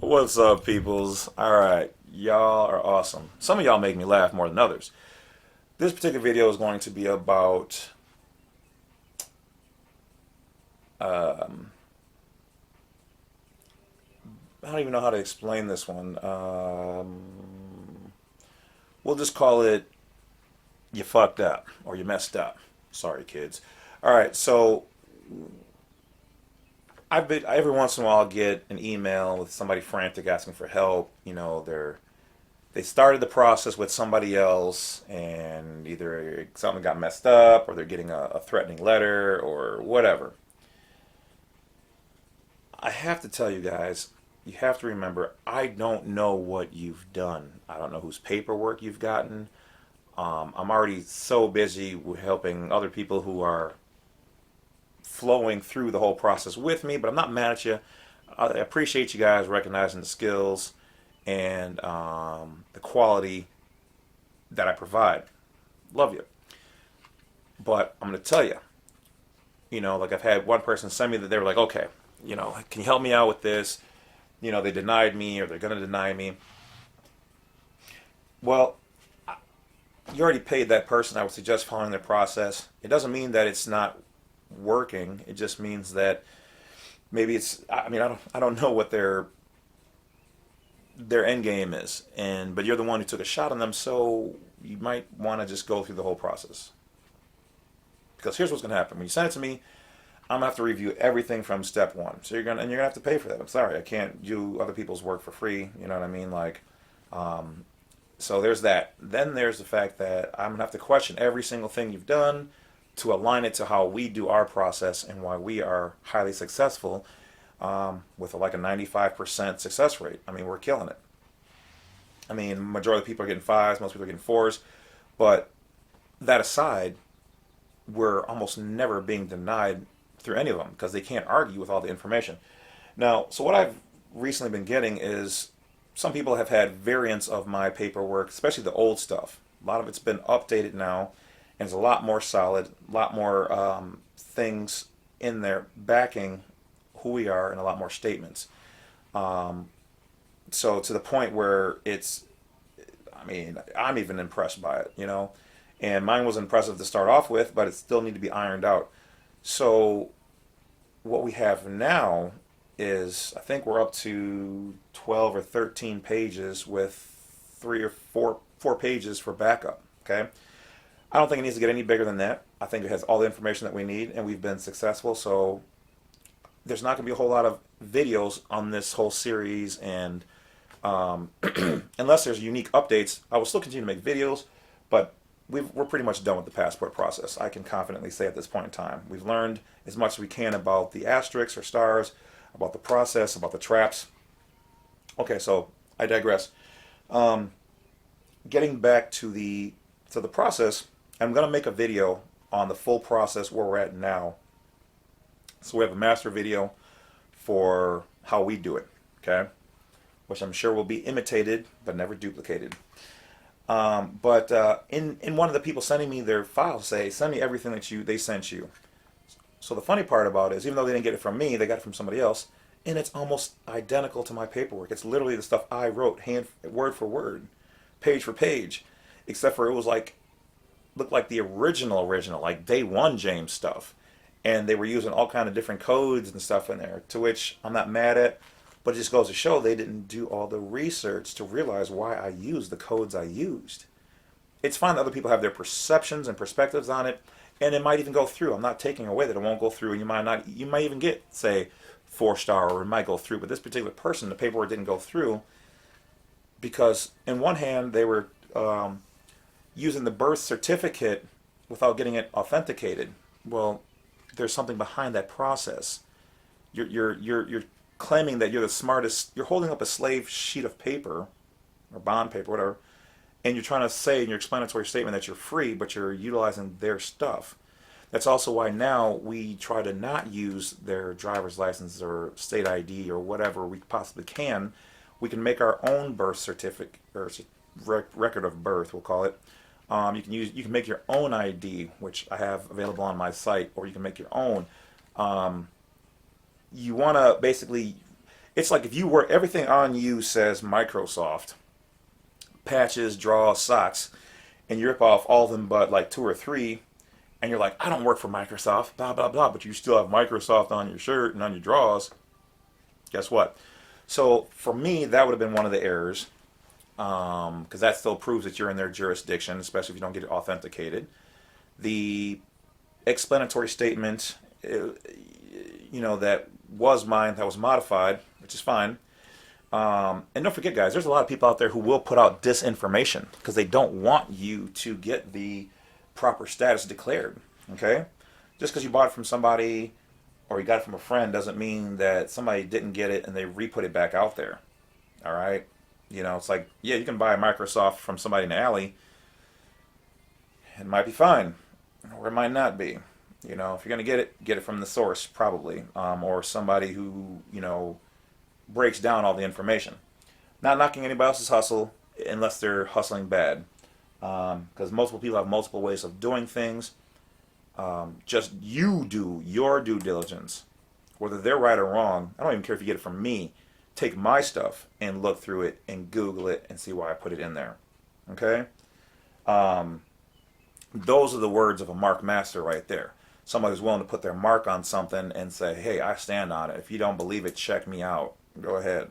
What's up, peoples? Alright, y'all are awesome. Some of y'all make me laugh more than others. This particular video is going to be about um, I don't even know how to explain this one. We'll just call it you fucked up or you messed up. Sorry, kids. Alright, so every once in a while I'll get an email with somebody frantic asking for help. They started the process with somebody else, and either something got messed up, or they're getting a threatening letter, or whatever. I have to tell you guys, you have to remember, I don't know what you've done. I don't know whose paperwork you've gotten. I'm already so busy with helping other people who are flowing through the whole process with me, but I'm not mad at you. I appreciate you guys recognizing the skills and the quality that I provide. Love you. But I'm going to tell you, like I've had one person send me that they were like, okay, can you help me out with this? They denied me or they're going to deny me. Well, you already paid that person. I would suggest following their process. It doesn't mean that it's not working. It just means that maybe I don't know what their end game is, but you're the one who took a shot on them, so you might want to just go through the whole process. Because here's what's going to happen: when you send it to me, I'm gonna have to review everything from step one. So you're gonna have to pay for that. I'm sorry, I can't do other people's work for free. You know what I mean? So there's that. Then there's the fact that I'm gonna have to question every single thing you've done to align it to how we do our process and why we are highly successful, with like a 95% success rate. I mean, we're killing it. I mean, majority of people are getting fives, most people are getting fours, but that aside, we're almost never being denied through any of them because they can't argue with all the information. Now, so what I've recently been getting is some people have had variants of my paperwork, especially the old stuff. A lot of it's been updated now, and it's a lot more solid, a lot more things in there backing who we are, and a lot more statements. So to the point where I'm even impressed by it. And mine was impressive to start off with, but it still need to be ironed out. So what we have now is, I think we're up to 12 or 13 pages with three or four pages for backup. Okay, I don't think it needs to get any bigger than that. I think it has all the information that we need, and we've been successful. So there's not going to be a whole lot of videos on this whole series, and unless there's unique updates, I will still continue to make videos, but we're pretty much done with the passport process. I can confidently say at this point in time. We've learned as much as we can about the asterisks or stars, about the process, about the traps. Okay, so I digress. Getting back to the process, I'm going to make a video on the full process where we're at now. So we have a master video for how we do it, okay? Which I'm sure will be imitated but never duplicated. But in one of the people sending me their files say, send me everything that they sent you. So the funny part about it is, even though they didn't get it from me, they got it from somebody else, and it's almost identical to my paperwork. It's literally the stuff I wrote, word for word, page for page, except for it was looked like the original, like day one James stuff. And they were using all kind of different codes and stuff in there, to which I'm not mad at, but it just goes to show they didn't do all the research to realize why I used the codes I used. It's fine that other people have their perceptions and perspectives on it, and it might even go through. I'm not taking away that it won't go through, and you might even get, say, 4-star, or it might go through. But this particular person, the paperwork didn't go through because, in one hand, they were using the birth certificate without getting it authenticated. Well, there's something behind that process. You're claiming that you're the smartest. You're holding up a slave sheet of paper or bond paper, whatever, and you're trying to say in your explanatory statement that you're free, but you're utilizing their stuff. That's also why now we try to not use their driver's license or state ID or whatever we possibly can. We can make our own birth certificate, or record of birth, we'll call it. You can make your own ID, which I have available on my site, or you can make your own. You want to basically, It's like if you were, everything on you says Microsoft, patches, draws, socks, and you rip off all of them but like two or three, and you're like, I don't work for Microsoft, blah, blah, blah, but you still have Microsoft on your shirt and on your drawers. Guess what? So for me, that would have been one of the errors, because that still proves that you're in their jurisdiction, especially if you don't get it authenticated. The explanatory statement, that was mine, that was modified, which is fine. And don't forget, guys, there's a lot of people out there who will put out disinformation because they don't want you to get the proper status declared. Okay? Just because you bought it from somebody or you got it from a friend doesn't mean that somebody didn't get it and they re-put it back out there. All right? It's like, yeah, you can buy a Microsoft from somebody in the alley. It might be fine, or it might not be. If you're going to get it from the source, probably, or somebody who, breaks down all the information. Not knocking anybody else's hustle unless they're hustling bad, because multiple people have multiple ways of doing things. Just you do your due diligence, whether they're right or wrong. I don't even care if you get it from me. Take my stuff and look through it and Google it and see why I put it in there. Okay? Those are the words of a mark master right there. Somebody who's willing to put their mark on something and say, hey, I stand on it. If you don't believe it, check me out. Go ahead,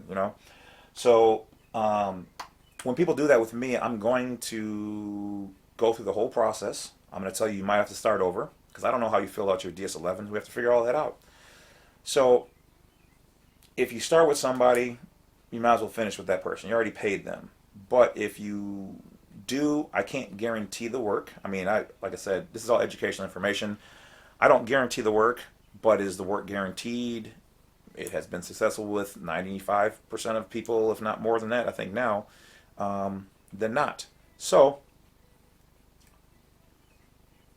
So when people do that with me, I'm going to go through the whole process. I'm going to tell you might have to start over because I don't know how you fill out your DS11. We have to figure all that out. So if you start with somebody, you might as well finish with that person. You already paid them. But if you do, I can't guarantee the work. I mean, like I said, this is all educational information. I don't guarantee the work, but is the work guaranteed? It has been successful with 95% of people, if not more than that, I think now, than not. So,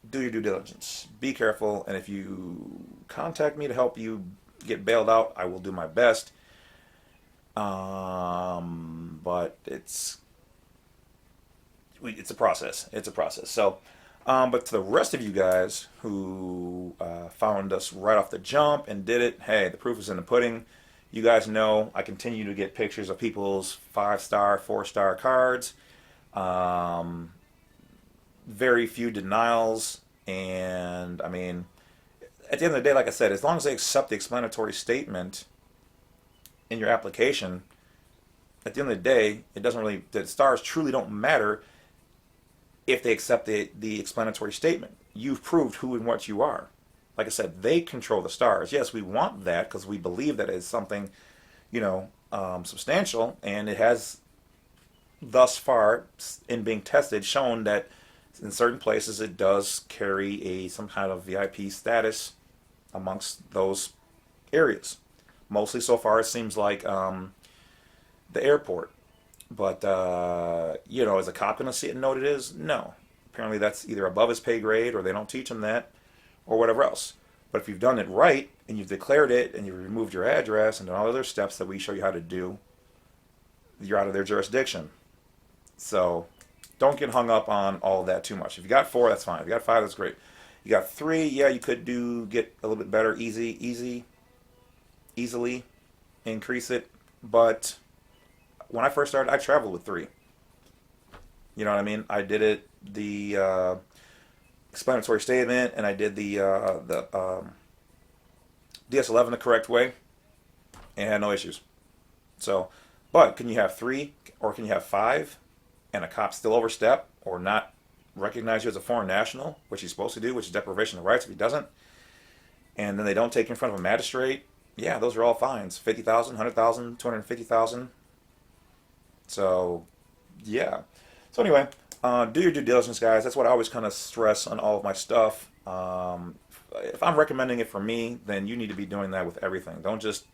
do your due diligence. Be careful, and if you contact me to help you get bailed out, I will do my best. But it's a process. It's a process. So, but to the rest of you guys who found us right off the jump and did it, hey, the proof is in the pudding. You guys know I continue to get pictures of people's 5-star, 4-star cards. Very few denials. And, I mean, at the end of the day, like I said, as long as they accept the explanatory statement in your application, at the end of the day, it doesn't really, the stars truly don't matter if they accept the explanatory statement. You've proved who and what you are. Like I said, they control the stars. Yes, we want that because we believe that it's something, substantial, and it has thus far, in being tested, shown that in certain places it does carry some kind of VIP status amongst those areas. Mostly so far it seems like the airport. But, is a cop going to see it and know what it is? No. Apparently that's either above his pay grade or they don't teach him that or whatever else. But if you've done it right and you've declared it and you've removed your address and done all other steps that we show you how to do, you're out of their jurisdiction. So don't get hung up on all of that too much. If you got 4, that's fine. If you got 5, that's great. You got 3, yeah, you could get a little bit better, easily increase it. But when I first started, I traveled with 3. You know what I mean? I did it, the explanatory statement, and I did the DS11 the correct way, and had no issues. So, but can you have 3 or can you have 5, and a cop still overstep or not recognize you as a foreign national, which he's supposed to do, which is deprivation of rights if he doesn't, and then they don't take you in front of a magistrate? Yeah, those are all fines. 50,000, 100,000, 250,000. So, yeah. So anyway, do your due diligence, guys. That's what I always kind of stress on all of my stuff. If I'm recommending it for me, then you need to be doing that with everything. Don't just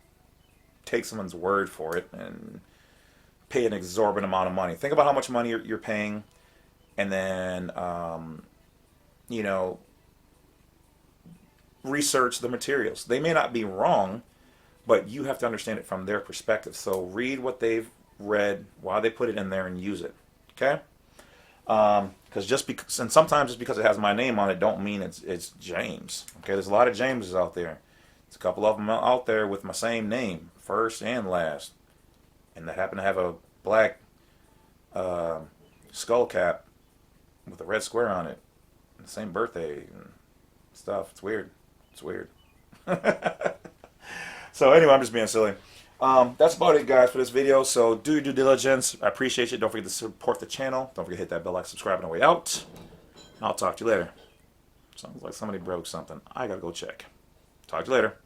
take someone's word for it and pay an exorbitant amount of money. Think about how much money you're paying, and then, research the materials. They may not be wrong, but you have to understand it from their perspective. So read what they've read, why they put it in there, and use it. Okay? Because and sometimes just because it has my name on it, don't mean it's James. Okay, there's a lot of Jameses out there. There's a couple of them out there with my same name, first and last. And they happen to have a black skull cap with a red square on it. And the same birthday and stuff. It's weird. It's weird. So anyway, I'm just being silly. That's about it, guys, for this video. So do your due diligence. I appreciate you. Don't forget to support the channel. Don't forget to hit that bell, like, subscribe on the way out. I'll talk to you later. Sounds like somebody broke something. I gotta go check. Talk to you later.